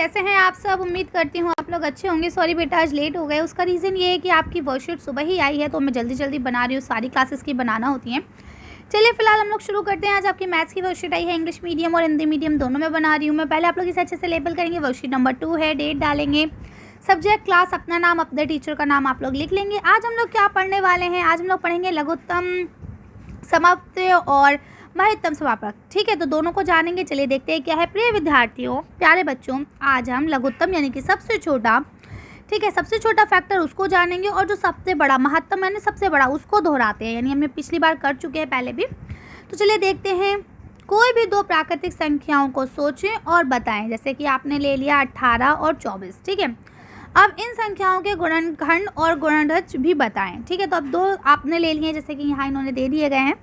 कैसे हैं आप सब? उम्मीद करती हूँ आप लोग अच्छे होंगे। सॉरी बेटा आज लेट हो गए। उसका रीज़न ये है कि आपकी वर्कशीट सुबह ही आई है तो मैं जल्दी जल्दी बना रही हूँ, सारी क्लासेस की बनाना होती हैं। चलिए फिलहाल हम लोग शुरू करते हैं। आज आपकी मैथ्स की वर्कशीट आई है, इंग्लिश मीडियम और हिंदी मीडियम दोनों में बना रही हूँ मैं। पहले आप लोग इसे अच्छे से लेबल करेंगे। वर्कशीट नंबर 2 है, डेट डालेंगे, सब्जेक्ट क्लास, अपना नाम, अपने टीचर का नाम आप लोग लिख लेंगे। आज हम लोग क्या पढ़ने वाले हैं? आज हम लोग पढ़ेंगे लघुत्तम, समाप्ति और महत्तम समापक। ठीक है, तो दोनों को जानेंगे। चलिए देखते हैं क्या है। प्रिय विद्यार्थियों, प्यारे बच्चों, आज हम लघुत्तम यानी कि सबसे छोटा, ठीक है, सबसे छोटा फैक्टर उसको जानेंगे और जो सबसे बड़ा महत्तम यानी सबसे बड़ा उसको दोहराते हैं, यानी हमने पिछली बार कर चुके हैं पहले भी। तो चलिए देखते हैं। कोई भी दो प्राकृतिक संख्याओं को सोचें और बताएं। जैसे कि आपने ले लिया 18 और 24। ठीक है, अब इन संख्याओं के गुणनखंड और गुणनज भी बताएं। ठीक है, तो अब दो आपने ले लिए, जैसे कि यहाँ इन्होंने दे दिए गए हैं।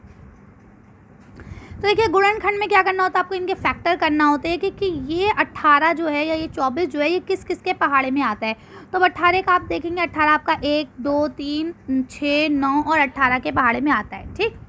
तो देखिए गुणनखंड में क्या करना होता है, आपको इनके फैक्टर करना होते हैं कि ये 18 जो है या ये 24 जो है ये किस किस के पहाड़े में आता है। तो अब 18 का आप देखेंगे, 18 आपका 1 2 3 6 9 और 18 के पहाड़े में आता है। ठीक,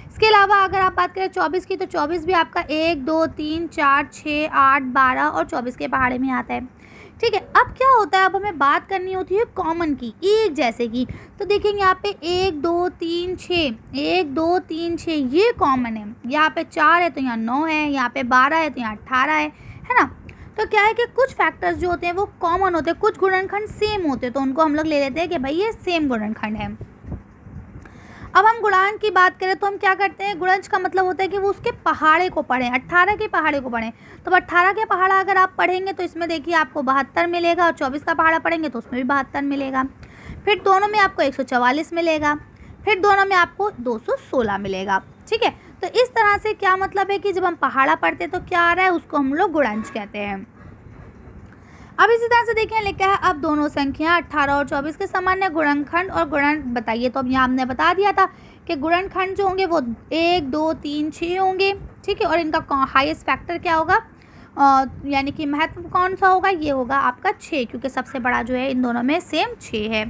इसके अलावा अगर आप बात करें 24 की, तो 24 भी आपका 1 2 3 4 6 8 12 और 24 के पहाड़े में आता है। ठीक है, अब क्या होता है, अब हमें बात करनी होती है कॉमन की, एक जैसे की। तो देखेंगे यहाँ पे 1 2 3 6, 1 2 3 6 ये कॉमन है। यहाँ पे 4 है तो यहाँ 9 है, यहाँ पे 12 है तो यहाँ 18 है ना। तो क्या है कि कुछ फैक्टर्स जो होते हैं वो कॉमन होते हैं, कुछ गुणनखंड सेम होते हैं, तो उनको हम लोग ले लेते हैं कि भाई ये सेम गुणनखंड है। अब हम गुणांक की बात करें तो हम क्या करते हैं, गुणज का मतलब होता है कि वो उसके पहाड़े को पढ़ें, 18 के पहाड़े को पढ़ें। तो 18 के पहाड़ा अगर आप पढ़ेंगे तो इसमें देखिए आपको 72 मिलेगा, और 24 का पहाड़ा पढ़ेंगे तो उसमें भी 72 मिलेगा। फिर दोनों में आपको 144 मिलेगा, फिर दोनों में आपको 216 मिलेगा। ठीक है, तो इस तरह से क्या मतलब है कि जब हम पहाड़ा पढ़ते हैं तो क्या आ रहा है, उसको हम लोग गुणज कहते हैं। अब इसी तरह से देखिए लिखा है, अब दोनों संख्या 18 और 24 के सामान्य गुणनखंड और गुणन बताइए। तो अब यहाँ हमने बता दिया था कि गुणनखंड जो होंगे वो 1 2 3 6 होंगे। ठीक है, और इनका हाईएस्ट फैक्टर क्या होगा, यानी कि महत्व कौन सा होगा, ये होगा आपका 6, क्योंकि सबसे बड़ा जो है इन दोनों में सेम 6 है।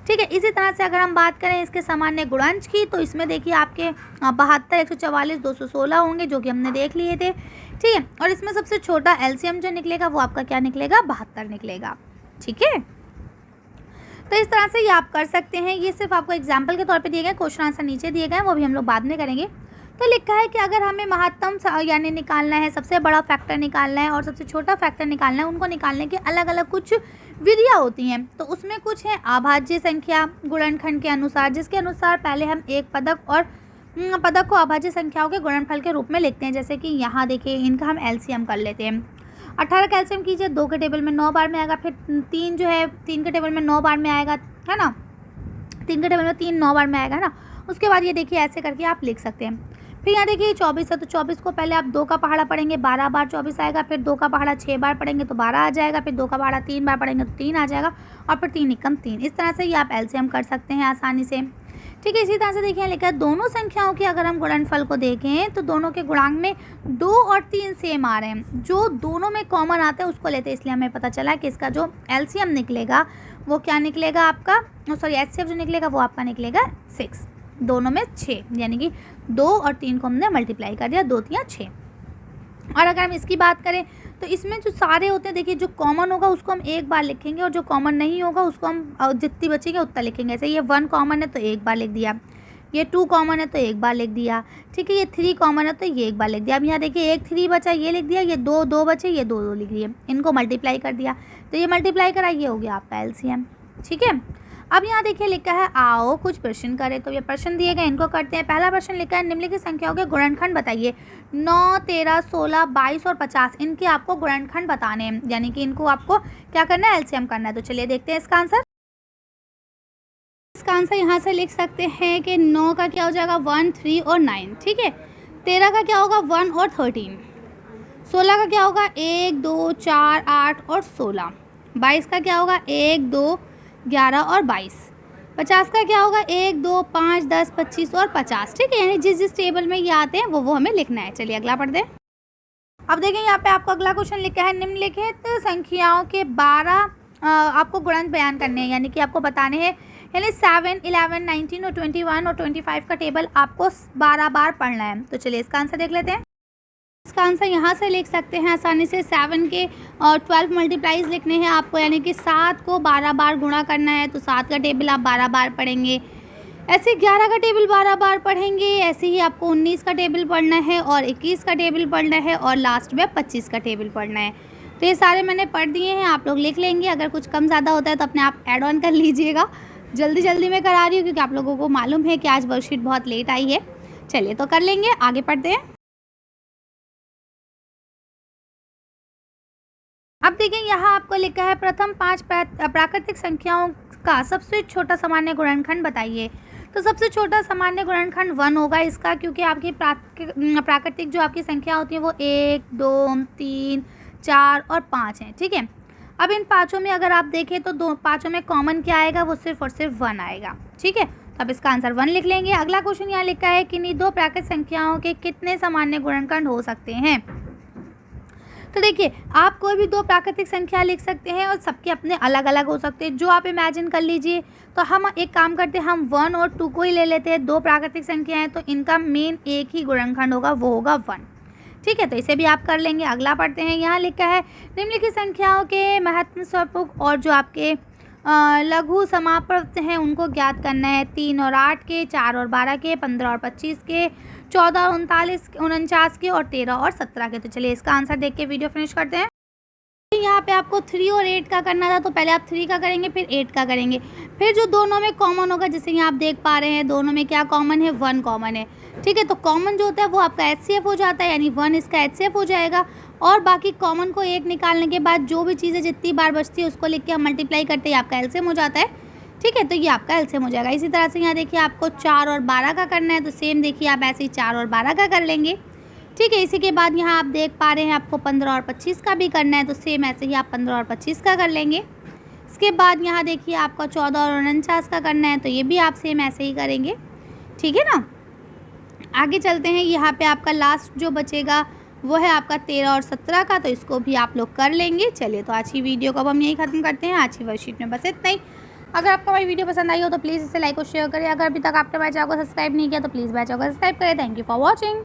ठीक है, इसी तरह से अगर हम बात करें इसके सामान्य गुणज की, तो इसमें देखिए आपके 72 144 216 होंगे, जो कि हमने देख लिए थे। ठीक है, और इसमें सबसे छोटा एलसीएम जो निकलेगा वो आपका क्या निकलेगा, 72 निकलेगा। ठीक है, तो इस तरह से ये आप कर सकते हैं। ये सिर्फ आपको एग्जाम्पल के तौर पे दिए गए, क्वेश्चन आंसर नीचे दिए गए, वो भी हम लोग बाद में करेंगे। तो लिखा है कि अगर हमें महत्तम यानी निकालना है, सबसे बड़ा फैक्टर निकालना है और सबसे छोटा फैक्टर निकालना है, उनको निकालने के अलग अलग कुछ विधियाँ होती हैं। तो उसमें कुछ है अभाज्य संख्या गुणनखंड के अनुसार, जिसके अनुसार पहले हम एक पदक और पदक को अभाज्य संख्याओं के गुणनफल के रूप में लिखते हैं। जैसे कि यहाँ देखिए इनका हम एलसीएम कर लेते हैं। 18 का एलसीएम कीजिए, 2 के टेबल में 9 बार में आएगा, फिर 3 जो है 3 के टेबल में 9 बार में आएगा, है ना। 3 के टेबल में 3 9 बार में आएगा ना। उसके बाद ये देखिए ऐसे करके आप लिख सकते हैं। फिर यहाँ देखिए 24 है, तो 24 को पहले आप 2 का पहाड़ा पढ़ेंगे, 12 बार 24 आएगा, फिर 2 का पहाड़ा 6 बार पढ़ेंगे तो 12 आ जाएगा, फिर 2 का पहाड़ा 3 बार पढ़ेंगे तो 3 आ जाएगा, और फिर 3 एकम 3। इस तरह से ये आप एलसीएम कर सकते हैं आसानी से। ठीक है, इसी तरह से देखिए लिखा है दोनों संख्याओं के अगर हम गुणनफल को देखें तो दोनों के गुणांक में 2 और 3 सेम आ रहे हैं। जो दोनों में कॉमन आता है उसको लेते हैं, इसलिए हमें पता चला कि इसका जो एलसीएम निकलेगा वो क्या निकलेगा आपका, सॉरी एचसीएफ जो निकलेगा वो आपका निकलेगा 6, दोनों में 6, यानी कि 2 और 3 को हमने मल्टीप्लाई कर दिया, 2 3 6। और अगर हम इसकी बात करें तो इसमें जो सारे होते हैं देखिए, जो कॉमन होगा उसको हम एक बार लिखेंगे और जो कॉमन नहीं होगा उसको हम जितनी बचेगी उतना लिखेंगे। जैसे ये 1 कॉमन है तो एक बार लिख दिया, ये 2 कॉमन है तो एक बार लिख दिया। ठीक है, ये 3 कॉमन है तो ये एक बार लिख दिया। अब यहाँ देखिए एक 3 बचा ये लिख दिया, ये 2 2 बचे ये 2 2 लिख दिए, इनको मल्टीप्लाई कर दिया, तो ये मल्टीप्लाई करा, ये हो गया आपका एलसीएम। ठीक है, अब यहाँ देखिए लिखा है आओ कुछ प्रश्न करें। तो ये प्रश्न दिए गए इनको करते हैं। पहला प्रश्न लिखा है निम्नलिखित संख्याओं के गुणनखंड बताइए। 9 13 16 22 और 50 इनके आपको गुणनखंड बताने हैं, यानी कि इनको आपको क्या करना है, एलसीएम करना है। तो चलिए देखते हैं इसका आंसर। इसका आंसर यहाँ से लिख सकते हैं कि 9 का क्या हो जाएगा 1 3 और 9। ठीक है, 13 का क्या होगा 1 और 13, 16 का क्या होगा 1 2 4 8 और 16, 22 का क्या होगा 1 2 11 और 22, 50 का क्या होगा 1 2 5 10 25 और 50। ठीक है, यानी जिस जिस टेबल में ये आते हैं वो हमें लिखना है। चलिए अगला पढ़ दें। अब देखें यहाँ पे आपको अगला क्वेश्चन लिखा है निम्नलिखित संख्याओं के 12 आपको गुणन बयान करने हैं, यानी कि आपको बताने हैं, यानी 7 11 19 और 21 और 25 का टेबल आपको 12 बार पढ़ना है। तो चलिए इसका आंसर देख लेते हैं। इसका आंसर यहाँ से लिख सकते हैं आसानी से। 7 के और 12 मल्टीप्लाइज लिखने हैं आपको, यानी कि 7 को 12 बार गुणा करना है, तो 7 का टेबल आप 12 बार पढ़ेंगे। ऐसे 11 का टेबल 12 बार पढ़ेंगे। ऐसे ही आपको 19 का टेबल पढ़ना है और 21 का टेबल पढ़ना है और लास्ट में 25 का टेबल पढ़ना है। तो ये सारे मैंने पढ़ दिए हैं, आप लोग लिख लेंगे। अगर कुछ कम ज़्यादा होता है तो अपने आप ऐड ऑन कर लीजिएगा। जल्दी जल्दी मैं करा रही हूँ क्योंकि आप लोगों को मालूम है कि आज वर्कशीट बहुत लेट आई है। चलिए तो कर लेंगे, आगे पढ़ते हैं। अब देखिए यहाँ आपको लिखा है प्रथम 5 प्राकृतिक संख्याओं का सबसे छोटा सामान्य गुणनखंड बताइए। तो सबसे छोटा सामान्य गुणनखंड 1 होगा इसका, क्योंकि आपकी प्राकृतिक जो आपकी संख्या होती है वो 1, 2, 3, 4 और 5 हैं। ठीक है, अब इन पाँचों में अगर आप देखें तो पाँचों में कॉमन क्या आएगा, वो सिर्फ और सिर्फ 1 आएगा। ठीक है, तो अब इसका आंसर 1 लिख लेंगे। अगला क्वेश्चन यहाँ लिखा है कि किन्हीं 2 प्राकृतिक संख्याओं के कितने सामान्य गुणनखंड हो सकते हैं। तो देखिए आप कोई भी 2 प्राकृतिक संख्या लिख सकते हैं और सबके अपने अलग अलग हो सकते हैं, जो आप इमेजिन कर लीजिए। तो हम एक काम करते हैं, हम 1 और 2 को ही ले लेते हैं। 2 प्राकृतिक संख्या हैं तो इनका मेन एक ही गुणनखंड होगा, वो होगा 1। ठीक है, तो इसे भी आप कर लेंगे। अगला पढ़ते हैं, यहाँ लिखा है निम्नलिखित संख्याओं के महत्व स्वरूप और जो आपके लघु समापवर्त हैं उनको ज्ञात करना है। 3 और 8 के, 4 और 12 के, 15 और 25 के, 14 और 49 के और 13 और 17 के। तो चलिए इसका आंसर देख के वीडियो फिनिश करते हैं। यहाँ पे आपको 3 और 8 का करना था, तो पहले आप 3 का करेंगे फिर 8 का करेंगे। फिर जो दोनों में कॉमन होगा, जैसे यहाँ आप देख पा रहे हैं दोनों में क्या कॉमन है, 1 कॉमन है। ठीक है, तो कॉमन जो होता है वो आपका HCF हो जाता है, यानी 1 इसका HCF हो जाएगा। और बाकी कॉमन को 1 निकालने के बाद जो भी चीज़ें जितनी बार बचती है उसको लिख के हम मल्टीप्लाई करते हैं, आपका LCM हो जाता है। ठीक है, तो ये आपका LCM हो जाएगा। इसी तरह से यहाँ देखिए आपको 4 और 12 का करना है, तो सेम देखिए आप ऐसे ही 4 और 12 का कर लेंगे। ठीक है, इसी के बाद यहाँ आप देख पा रहे हैं आपको 15 और 25 का भी करना है, तो सेम ऐसे ही आप 15 और 25 का कर लेंगे। इसके बाद यहाँ देखिए आपका 14 और 49 का करना है, तो ये भी आप सेम ऐसे ही करेंगे। ठीक है ना, आगे चलते हैं। यहाँ पे आपका लास्ट जो बचेगा वो है आपका 13 और 17 का, तो इसको भी आप लोग कर लेंगे। चलिए तो आज की वीडियो को अब हम यही ख़त्म करते हैं। आज की वर्कशीट में बस इतना ही। अगर आपको हमारी वीडियो पसंद आई हो तो प्लीज़ इसे लाइक और शेयर करें। अगर अभी तक आपने हमारे चैनल को सब्सक्राइब नहीं किया तो प्लीज़ हमारे चैनल को सब्सक्राइब करें। Thank you for watching.